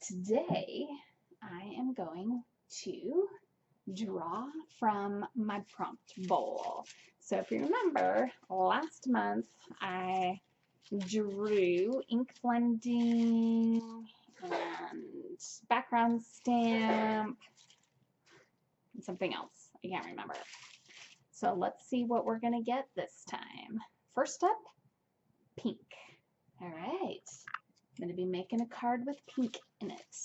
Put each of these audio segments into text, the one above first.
Today I am going to draw from my prompt bowl. So if you remember, last month I drew ink blending and background stamp and something else. I can't remember. So let's see what we're going to get this time. First up, pink. All right. I'm going to be making a card with pink in it.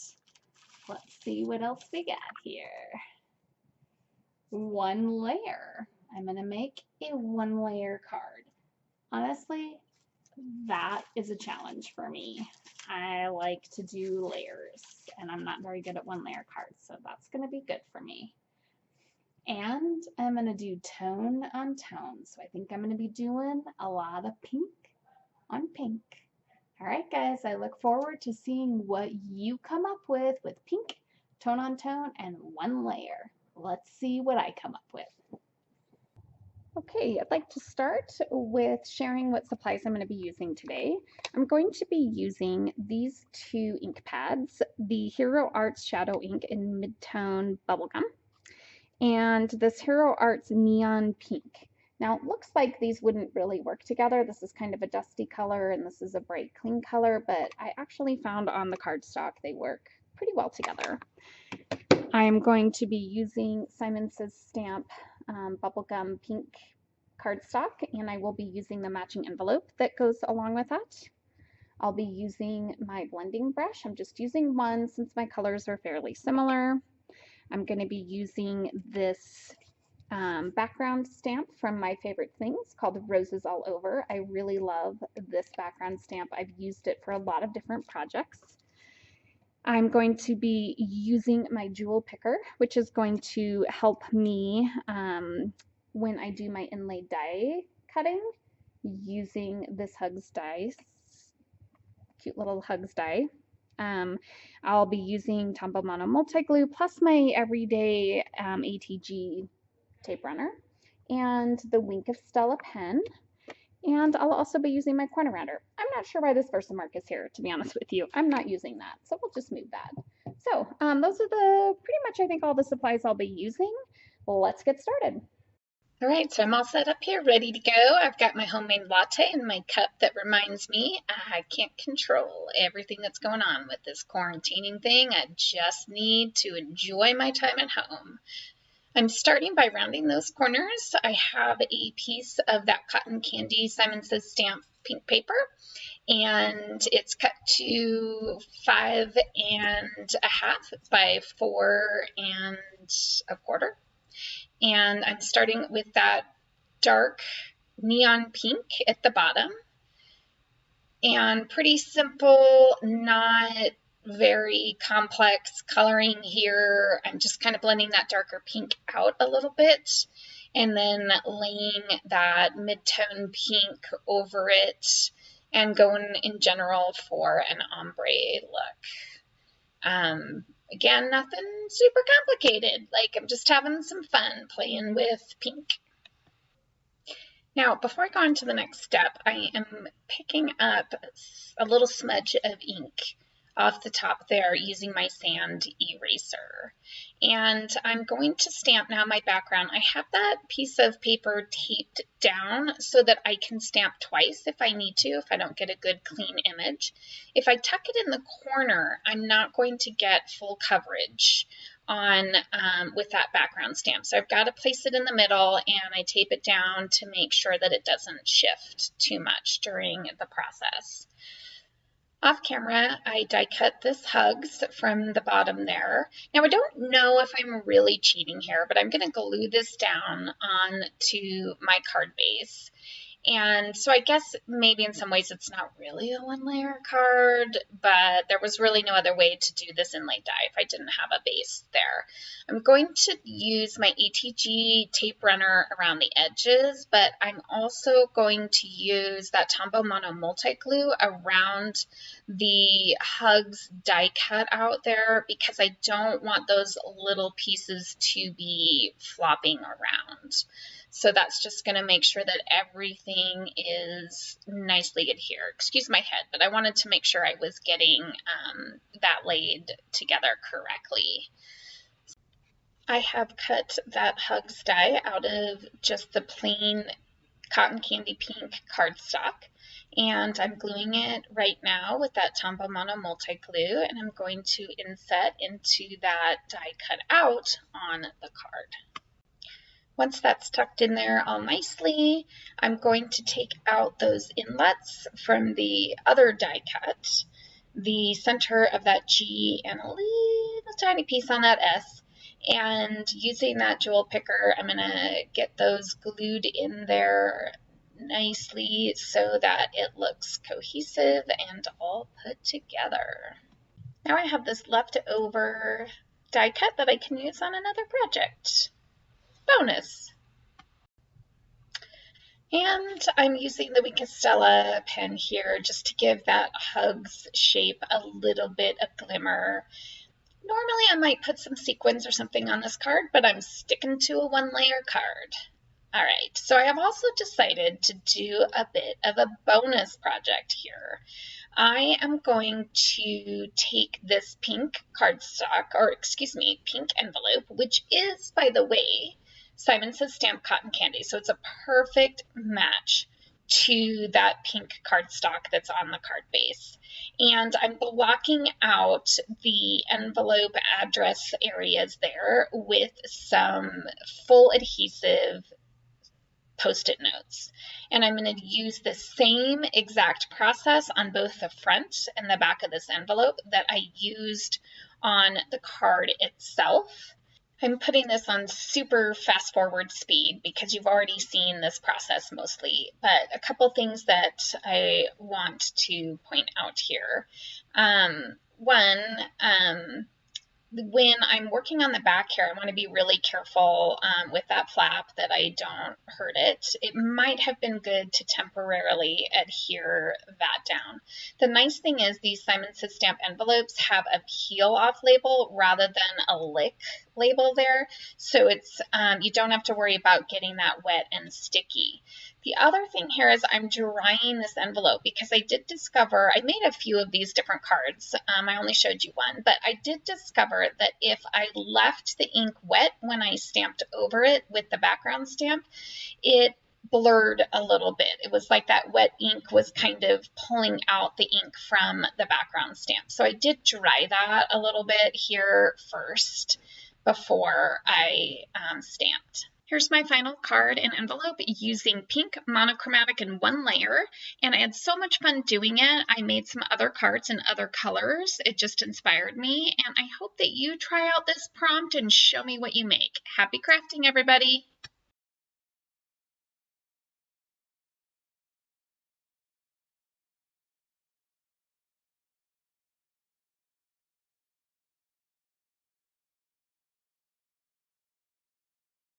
Let's see what else we got here. One layer. I'm going to make a one layer card. Honestly, that is a challenge for me. I like to do layers and I'm not very good at one layer cards, so that's going to be good for me. And I'm going to do tone on tone. So I think I'm going to be doing a lot of pink on pink. All right, guys, I look forward to seeing what you come up with pink, tone on tone, and one layer. Let's see what I come up with. Okay, I'd like to start with sharing what supplies I'm going to be using today. I'm going to be using these two ink pads, the Hero Arts Shadow Ink in Mid-Tone Bubblegum, and this Hero Arts Neon Pink. Now, it looks like these wouldn't really work together. This is kind of a dusty color, and this is a bright, clean color, but I actually found on the cardstock they work pretty well together. I'm going to be using Simon Says Stamp Bubblegum Pink cardstock, and I will be using the matching envelope that goes along with that. I'll be using my blending brush. I'm just using one since my colors are fairly similar. I'm going to be using this background stamp from My Favorite Things called Roses All Over. I really love this background stamp. I've used it for a lot of different projects. I'm going to be using my jewel picker, which is going to help me when I do my inlaid die cutting using this Hugs die, cute little Hugs die. I'll be using Tombow Mono Multi Glue plus my everyday ATG tape runner and the Wink of Stella pen, and I'll also be using my corner rounder. I'm not sure why this Versamark is here, to be honest with you. I'm not using that, so we'll just move that. So those are pretty much I think all the supplies I'll be using. Let's get started. All right, so I'm all set up here, ready to go. I've got my homemade latte in my cup that reminds me I can't control everything that's going on with this quarantining thing. I just need to enjoy my time at home. I'm starting by rounding those corners. I have a piece of that cotton candy Simon Says Stamp pink paper, and it's cut to 5 1/2 by 4 1/4. And I'm starting with that dark neon pink at the bottom. And pretty simple, not very complex coloring here. I'm just kind of blending that darker pink out a little bit and then laying that mid-tone pink over it and going in general for an ombre look. Again, nothing super complicated. Like, I'm just having some fun playing with pink. Now, before I go on to the next step, I am picking up a little smudge of ink off the top there using my sand eraser. And I'm going to stamp now my background. I have that piece of paper taped down so that I can stamp twice if I need to, if I don't get a good clean image. If I tuck it in the corner, I'm not going to get full coverage on with that background stamp. So I've got to place it in the middle and I tape it down to make sure that it doesn't shift too much during the process. Off camera, I die cut this Hugs from the bottom there. Now I don't know if I'm really cheating here, but I'm going to glue this down onto my card base. And so I guess maybe in some ways it's not really a one layer card, but there was really no other way to do this inlaid die if I didn't have a base there. I'm going to use my ATG tape runner around the edges, but I'm also going to use that Tombow Mono Multi Glue around the Hugs die cut out there because I don't want those little pieces to be flopping around. So that's just going to make sure that everything is nicely adhered. Excuse my head, but I wanted to make sure I was getting that laid together correctly. I have cut that Hugs die out of just the plain cotton candy pink cardstock, and I'm gluing it right now with that Tombow Mono multi glue, and I'm going to inset into that die cut out on the card. Once that's tucked in there all nicely, I'm going to take out those inlets from the other die cut, the center of that G and a little tiny piece on that S, and using that jewel picker, I'm going to get those glued in there nicely so that it looks cohesive and all put together. Now I have this leftover die cut that I can use on another project. Bonus! And I'm using the Wink of Stella pen here just to give that Hugs shape a little bit of glimmer. Normally I might put some sequins or something on this card, but I'm sticking to a one-layer card. All right, so I have also decided to do a bit of a bonus project here. I am going to take this pink cardstock, or excuse me, pink envelope, which is, by the way, Simon Says Stamp Cotton Candy. So it's a perfect match to that pink cardstock that's on the card base. And I'm blocking out the envelope address areas there with some full adhesive Post-it notes. And I'm going to use the same exact process on both the front and the back of this envelope that I used on the card itself. I'm putting this on super fast forward speed because you've already seen this process mostly, but a couple things that I want to point out here. When I'm working on the back here, I want to be really careful with that flap that I don't hurt it. It might have been good to temporarily adhere that down. The nice thing is these Simon Says Stamp envelopes have a peel off label rather than a lick label there. So it's you don't have to worry about getting that wet and sticky. The other thing here is I'm drying this envelope because I did discover, I made a few of these different cards. I only showed you one, but I did discover that if I left the ink wet when I stamped over it with the background stamp, it blurred a little bit. It was like that wet ink was kind of pulling out the ink from the background stamp. So I did dry that a little bit here first before I stamped. Here's my final card and envelope using pink monochromatic in one layer, and I had so much fun doing it. I made some other cards in other colors. It just inspired me, and I hope that you try out this prompt and show me what you make. Happy crafting, everybody!